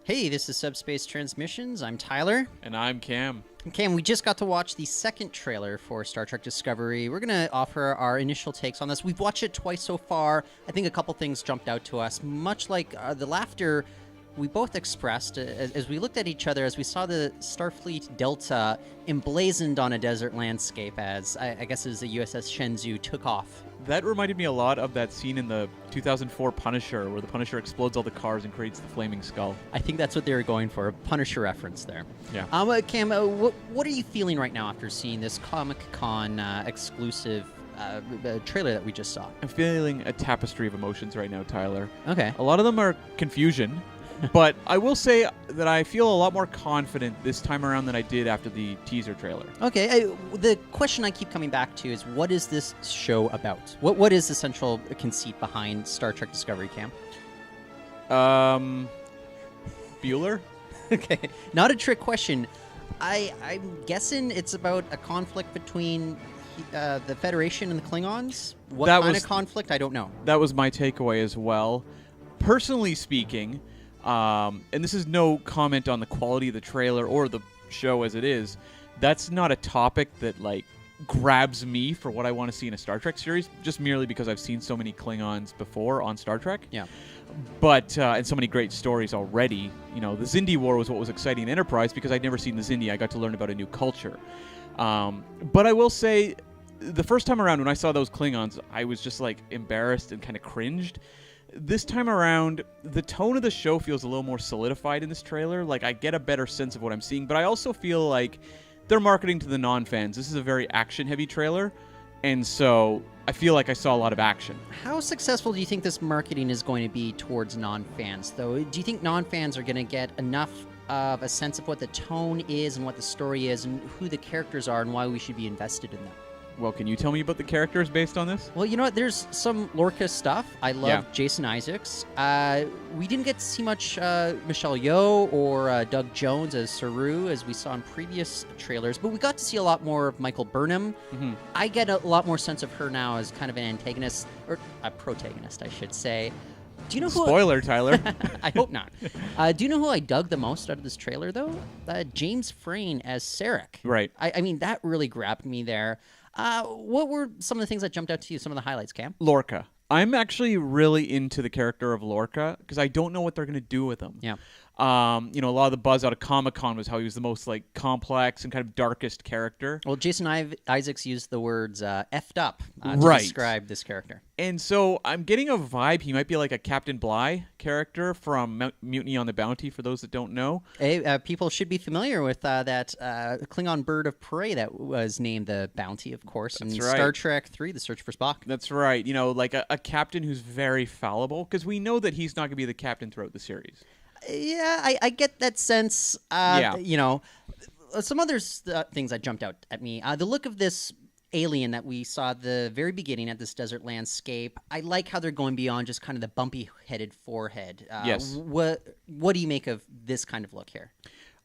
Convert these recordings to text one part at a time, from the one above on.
Hey, this is Subspace Transmissions. I'm Tyler. And I'm Cam. And Cam, we just got to watch the second trailer for Star Trek Discovery. We're going to offer our initial takes on this. We've watched it twice so far. I think a couple things jumped out to us, much like the laughter we both expressed as we looked at each other, as we saw the Starfleet Delta emblazoned on a desert landscape as, I guess it was the USS Shenzhou took off. That reminded me a lot of that scene in the 2004 Punisher, where the Punisher explodes all the cars and creates the flaming skull. I think that's what they were going for, a Punisher reference there. Yeah. Cam, what are you feeling right now after seeing this Comic-Con exclusive trailer that we just saw? I'm feeling a tapestry of emotions right now, Tyler. Okay. A lot of them are confusion, but I will say that I feel a lot more confident this time around than I did after the teaser trailer. Okay. The question I keep coming back to is, what is this show about? What is the central conceit behind Star Trek Discovery, Cam? Bueller? Okay. Not a trick question. I'm guessing it's about a conflict between the Federation and the Klingons. What kind of conflict? I don't know. That was my takeaway as well. Personally speaking, and this is no comment on the quality of the trailer or the show as it is, that's not a topic that, grabs me for what I want to see in a Star Trek series, just merely because I've seen so many Klingons before on Star Trek. Yeah. But, and so many great stories already. You know, the Xindi War was what was exciting in Enterprise because I'd never seen the Xindi. I got to learn about a new culture. But I will say, the first time around when I saw those Klingons, I was just, embarrassed and kind of cringed. This time around, the tone of the show feels a little more solidified in this trailer. I get a better sense of what I'm seeing, but I also feel like they're marketing to the non-fans. This is a very action-heavy trailer, and so I feel like I saw a lot of action. How successful do you think this marketing is going to be towards non-fans, though? Do you think non-fans are going to get enough of a sense of what the tone is and what the story is and who the characters are and why we should be invested in them? Well, can you tell me about the characters based on this? Well, you know what? There's some Lorca stuff. I love Jason Isaacs. We didn't get to see much Michelle Yeoh or Doug Jones as Saru, as we saw in previous trailers, but we got to see a lot more of Michael Burnham. Mm-hmm. I get a lot more sense of her now as kind of an antagonist, or a protagonist, I should say. Do you know who? Spoiler, Tyler. I hope not. Do you know who I dug the most out of this trailer, though? James Frain as Sarek. Right. I mean, that really grabbed me there. What were some of the things that jumped out to you, some of the highlights, Cam? Lorca. I'm actually really into the character of Lorca because I don't know what they're going to do with him. Yeah. A lot of the buzz out of Comic-Con was how he was the most complex and kind of darkest character. Well, Jason Isaacs used the words effed up to describe this character. And so I'm getting a vibe he might be like a Captain Bligh character from Mutiny on the Bounty, for those that don't know. Hey, people should be familiar with that Klingon bird of prey that was named the Bounty, of course, in Star Trek 3, The Search for Spock. That's right. A captain who's very fallible, because we know that he's not going to be the captain throughout the series. Yeah, I get that sense. Some other things that jumped out at me. The look of this alien that we saw at the very beginning at this desert landscape. I like how they're going beyond just kind of the bumpy-headed forehead. Yes. What do you make of this kind of look here?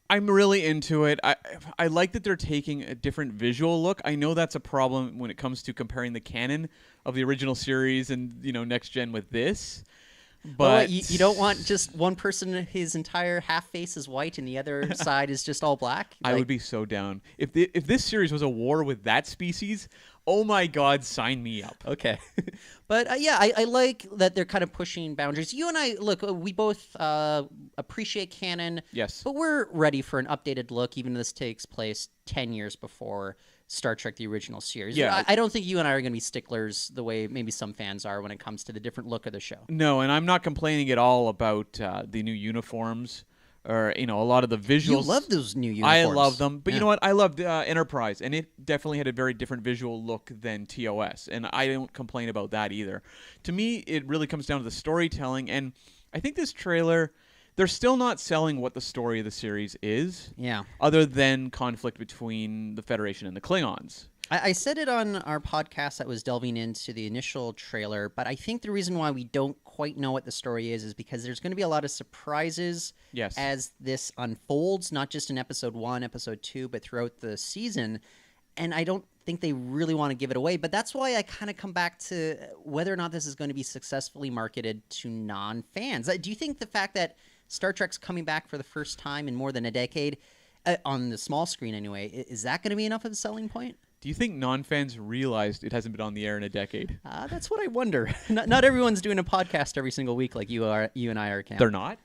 I'm really into it. I like that they're taking a different visual look. I know that's a problem when it comes to comparing the canon of the original series and, Next Gen with this. But you don't want just one person, his entire half face is white and the other side is just all black? I would be so down. If this series was a war with that species, oh my God, sign me up. Okay. But I like that they're kind of pushing boundaries. You and I, look, we both appreciate canon. Yes. But we're ready for an updated look, even though this takes place 10 years before Star Trek, the original series. Yeah. I don't think you and I are going to be sticklers the way maybe some fans are when it comes to the different look of the show. No, and I'm not complaining at all about the new uniforms or, a lot of the visuals. You love those new uniforms. I love them. But you know what? I loved Enterprise, and it definitely had a very different visual look than TOS, and I don't complain about that either. To me, it really comes down to the storytelling, and I think this trailer, they're still not selling what the story of the series is. Yeah. Other than conflict between the Federation and the Klingons. I said it on our podcast that was delving into the initial trailer, but I think the reason why we don't quite know what the story is because there's going to be a lot of surprises as this unfolds, not just in episode 1, episode 2, but throughout the season. And I don't think they really want to give it away, but that's why I kind of come back to whether or not this is going to be successfully marketed to non-fans. Do you think the fact that Star Trek's coming back for the first time in more than a decade, on the small screen anyway. Is that going to be enough of a selling point? Do you think non-fans realized it hasn't been on the air in a decade? That's what I wonder. Not everyone's doing a podcast every single week like you and I are, Cam. They're not?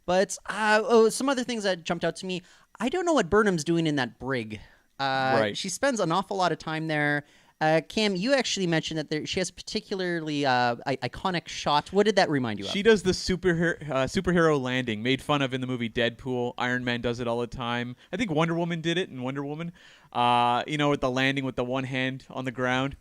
But some other things that jumped out to me. I don't know what Burnham's doing in that brig. Right. She spends an awful lot of time there. Cam, you actually mentioned that she has a particularly iconic shot. What did that remind you of? She does the superhero landing, made fun of in the movie Deadpool. Iron Man does it all the time. I think Wonder Woman did it in Wonder Woman. With the landing with the one hand on the ground.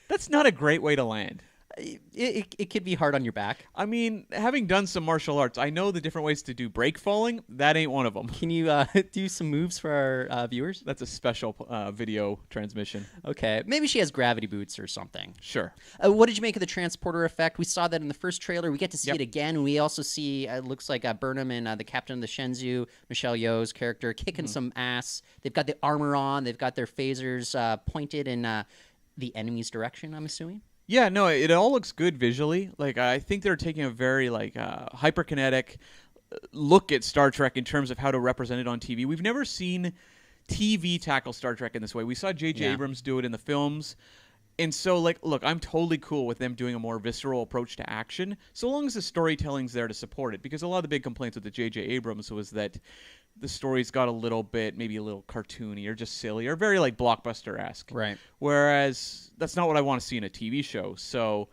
That's not a great way to land. It could be hard on your back. I mean, having done some martial arts, I know the different ways to do break falling. That ain't one of them. Can you do some moves for our viewers? That's a special video transmission. Okay. Maybe she has gravity boots or something. Sure. What did you make of the transporter effect? We saw that in the first trailer. We get to see Yep. it again. And we also see, it looks like Burnham and the captain of the Shenzhou, Michelle Yeoh's character, kicking some ass. They've got the armor on. They've got their phasers pointed in the enemy's direction, I'm assuming. Yeah, no, it all looks good visually. Like, I think they're taking a very hyperkinetic look at Star Trek in terms of how to represent it on TV. We've never seen TV tackle Star Trek in this way. We saw J.J. Abrams do it in the films. And so, look, I'm totally cool with them doing a more visceral approach to action, so long as the storytelling's there to support it. Because a lot of the big complaints with the J.J. Abrams was that the stories got a little bit, maybe a little cartoony or just silly or very blockbuster-esque. Right. Whereas that's not what I want to see in a TV show. So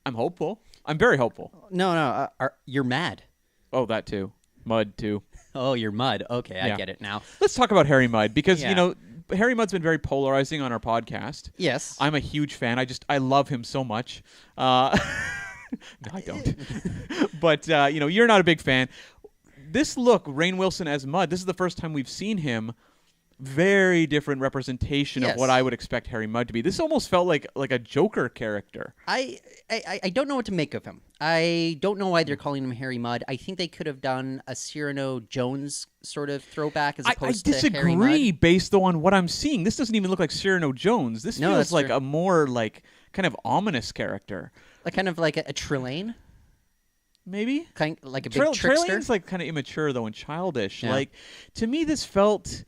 I'm hopeful. I'm very hopeful. No, you're mad. Oh, that too. Mudd too. Oh, you're Mudd. Okay, Yeah. I get it now. Let's talk about Harry Mudd because, Yeah. Harry Mudd's been very polarizing on our podcast. Yes. I'm a huge fan. I love him so much. No, I don't. But, you're not a big fan. This look, Rainn Wilson as Mudd, this is the first time we've seen him. Very different representation of what I would expect Harry Mudd to be. This almost felt like a Joker character. I don't know what to make of him. I don't know why they're calling him Harry Mudd. I think they could have done a Cyrano Jones sort of throwback as opposed to Harry Mudd. I disagree based on what I'm seeing. This doesn't even look like Cyrano Jones. This feels like a more kind of ominous character. Kind of like a Trelane? Maybe? Kind like a big trickster? Trelane's kind of immature though and childish. Yeah. To me this felt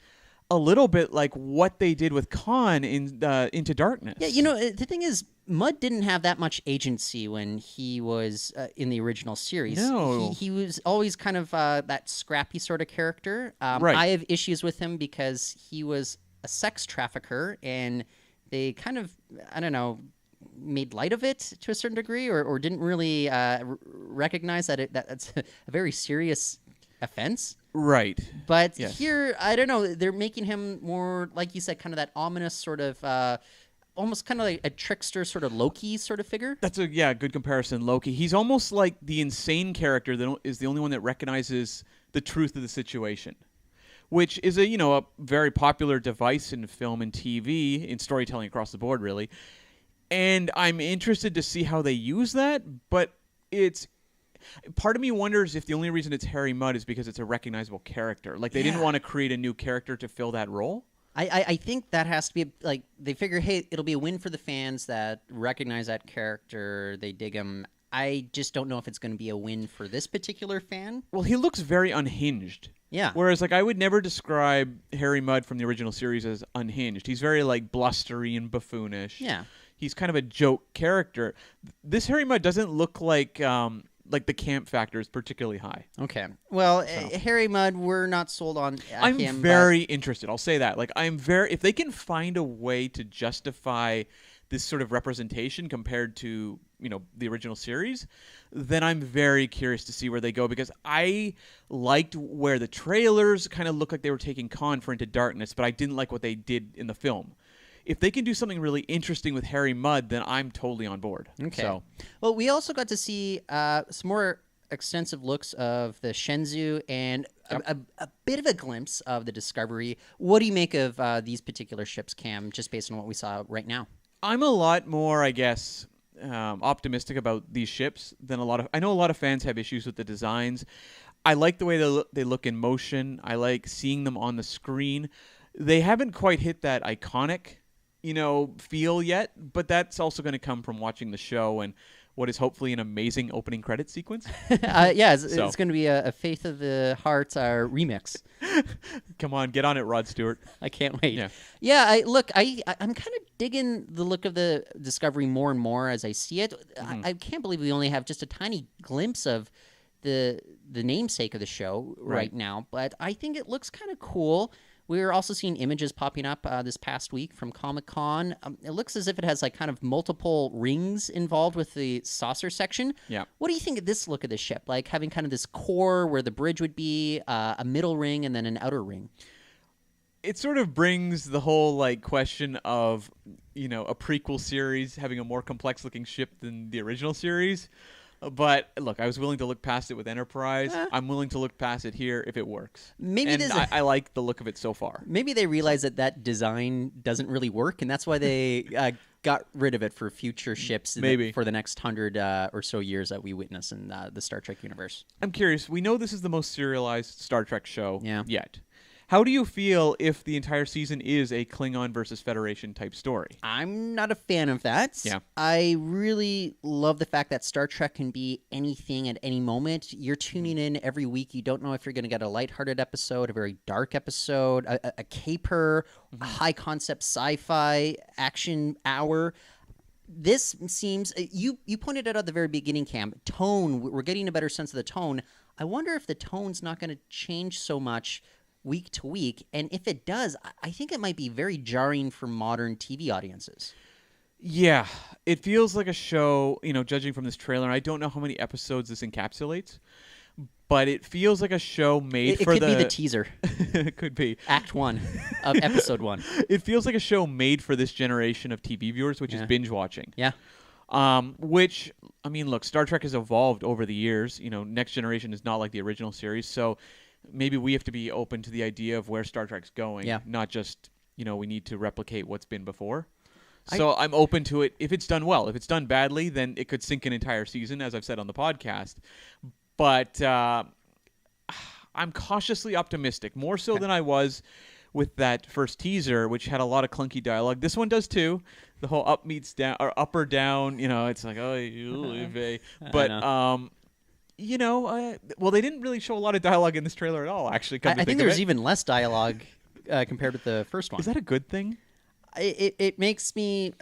a little bit like what they did with Khan in Into Darkness. Yeah, the thing is, Mudd didn't have that much agency when he was in the original series. No. He was always kind of that scrappy sort of character. Right. I have issues with him because he was a sex trafficker, and they kind of, I don't know, made light of it to a certain degree, or didn't really recognize that that's a very serious offense. Right. But Yes. here, I don't know, they're making him more, like you said, kind of that ominous sort of, almost kind of like a trickster sort of Loki sort of figure. That's a good comparison, Loki. He's almost like the insane character that is the only one that recognizes the truth of the situation, which is a very popular device in film and TV, in storytelling across the board, really. And I'm interested to see how they use that, but part of me wonders if the only reason it's Harry Mudd is because it's a recognizable character. They didn't want to create a new character to fill that role. I think that has to be, they figure, hey, it'll be a win for the fans that recognize that character, they dig him. I just don't know if it's going to be a win for this particular fan. Well, he looks very unhinged. Yeah. Whereas, I would never describe Harry Mudd from the original series as unhinged. He's very, blustery and buffoonish. Yeah. He's kind of a joke character. This Harry Mudd doesn't look like the camp factor is particularly high. Okay. Well, Harry Mudd, we're not sold on I'm him. very interested. I'll say that. If they can find a way to justify this sort of representation compared to, the original series, then I'm very curious to see where they go, because I liked where the trailers kind of looked like they were taking Khan for Into Darkness, but I didn't like what they did in the film. If they can do something really interesting with Harry Mudd, then I'm totally on board. Okay. So. Well, we also got to see some more extensive looks of the Shenzhou and a bit of a glimpse of the Discovery. What do you make of these particular ships, Cam, just based on what we saw right now? I'm a lot more, I guess, optimistic about these ships than I know a lot of fans have issues with the designs. I like the way they look in motion. I like seeing them on the screen. They haven't quite hit that iconic feel yet, but that's also going to come from watching the show and what is hopefully an amazing opening credit sequence. Yeah, it's going to be a Faith of the Heart remix. Come on, get on it, Rod Stewart. I can't wait. Yeah, I'm kind of digging the look of the Discovery more and more as I see it. I can't believe we only have just a tiny glimpse of the namesake of the show right now, but I think it looks kind of cool. We're also seeing images popping up this past week from Comic-Con. It looks as if it has like kind of multiple rings involved with the saucer section. Yeah. What do you think of this look of the ship? Like having kind of this core where the bridge would be, a middle ring, and then an outer ring. It sort of brings the whole like question of, a prequel series having a more complex looking ship than the original series. But look, I was willing to look past it with Enterprise. I'm willing to look past it here if it works. I like the look of it so far. Maybe they realize that design doesn't really work, and that's why they got rid of it for future ships. Maybe for the next 100 or so years that we witness in the Star Trek universe. I'm curious. We know this is the most serialized Star Trek show yet. How do you feel if the entire season is a Klingon versus Federation type story? I'm not a fan of that. Yeah. I really love the fact that Star Trek can be anything at any moment. You're tuning in every week. You don't know if you're going to get a lighthearted episode, a very dark episode, a caper, a high-concept sci-fi action hour. This seems... You pointed out at the very beginning, Cam, tone. We're getting a better sense of the tone. I wonder if the tone's not going to change so much week to week, and if it does, I think it might be very jarring for modern TV audiences. Yeah, it feels like a show, judging from this trailer. I don't know how many episodes this encapsulates, but it feels like a show made for the... It could be the teaser. It could be. Act 1 of Episode 1. It feels like a show made for this generation of TV viewers, which is binge watching. Yeah. Which, look, Star Trek has evolved over the years. Next Generation is not like the original series, so maybe we have to be open to the idea of where Star Trek's going, not just, we need to replicate what's been before. So I'm open to it if it's done well. If it's done badly, then it could sink an entire season, as I've said on the podcast. But I'm cautiously optimistic, more so than I was with that first teaser, which had a lot of clunky dialogue. This one does too. The whole up meets down, or up or down, it's like, oh, you but well, they didn't really show a lot of dialogue in this trailer at all, actually. I think there's even less dialogue compared with the first one. Is that a good thing? It makes me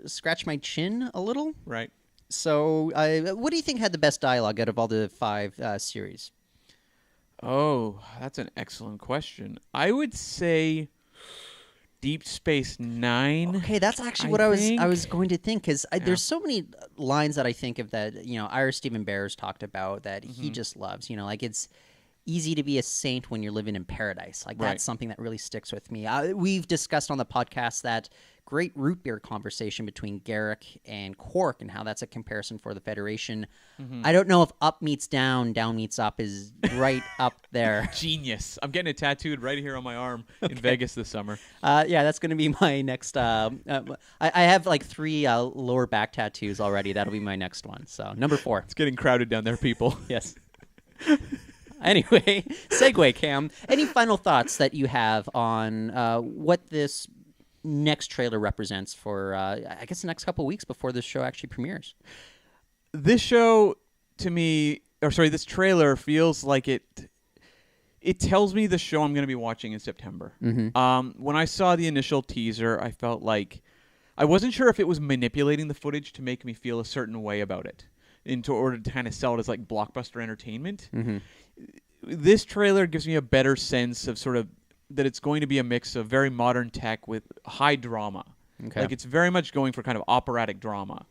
scratch my chin a little. Right. So what do you think had the best dialogue out of all the 5 series? Oh, that's an excellent question. I would say Deep Space Nine. Okay, that's actually what I was going to think, because there's so many lines that I think of that Ira Stephen Bears talked about that he just loves. Like it's easy to be a saint when you're living in paradise. Like that's something that really sticks with me. We've discussed on the podcast that great root beer conversation between Garrick and Quark and how that's a comparison for the Federation. I don't know if up meets down, down meets up is right up there. Genius. I'm getting it tattooed right here on my arm in Vegas this summer. Yeah, that's going to be my next... I have like 3 lower back tattoos already. That'll be my next one. So number 4. It's getting crowded down there, people. Yes. Anyway, segue, Cam. Any final thoughts that you have on what this next trailer represents for, I guess, the next couple of weeks before this show actually premieres? This show, to me, this trailer feels like it tells me the show I'm going to be watching in September. When I saw the initial teaser, I felt like I wasn't sure if it was manipulating the footage to make me feel a certain way about it in order to kind of sell it as like blockbuster entertainment. This trailer gives me a better sense of sort of that it's going to be a mix of very modern tech with high drama. Okay. Like it's very much going for kind of operatic drama.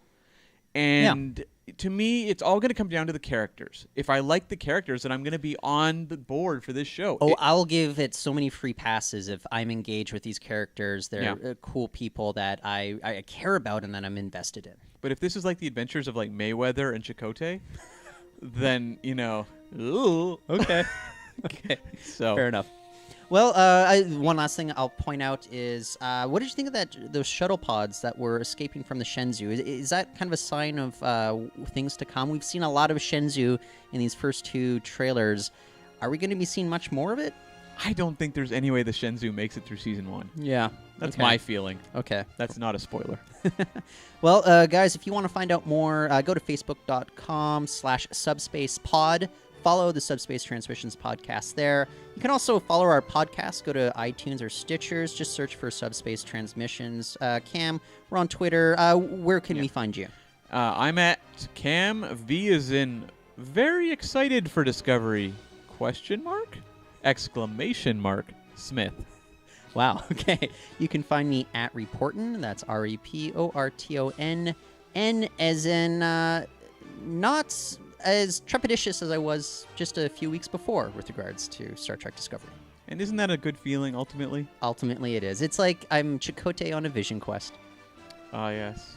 And to me, it's all going to come down to the characters. If I like the characters, then I'm going to be on the board for this show. Oh, I'll give it so many free passes if I'm engaged with these characters. They're cool people that I care about and that I'm invested in. But if this is like the adventures of like Mayweather and Chakotay, then, ooh. Okay. Okay. So fair enough. Well, one last thing I'll point out is, what did you think of those shuttle pods that were escaping from the Shenzhou? Is that kind of a sign of things to come? We've seen a lot of Shenzhou in these first 2 trailers. Are we going to be seeing much more of it? I don't think there's any way the Shenzhou makes it through season 1. Yeah. That's okay. my feeling. Okay. That's not a spoiler. Well, guys, if you want to find out more, go to facebook.com/subspacepod. Follow the Subspace Transmissions podcast there. You can also follow our podcast. Go to iTunes or Stitchers. Just search for Subspace Transmissions. Cam, we're on Twitter. Where can we find you? I'm at Cam. V is in very excited for Discovery. ? Exclamation mark. Smith. Wow. Okay. You can find me at Reporton. That's REPORTON. N as in not as trepidatious as I was just a few weeks before with regards to Star Trek Discovery. And isn't that a good feeling, ultimately? Ultimately, it is. It's like I'm Chakotay on a vision quest. Ah, yes.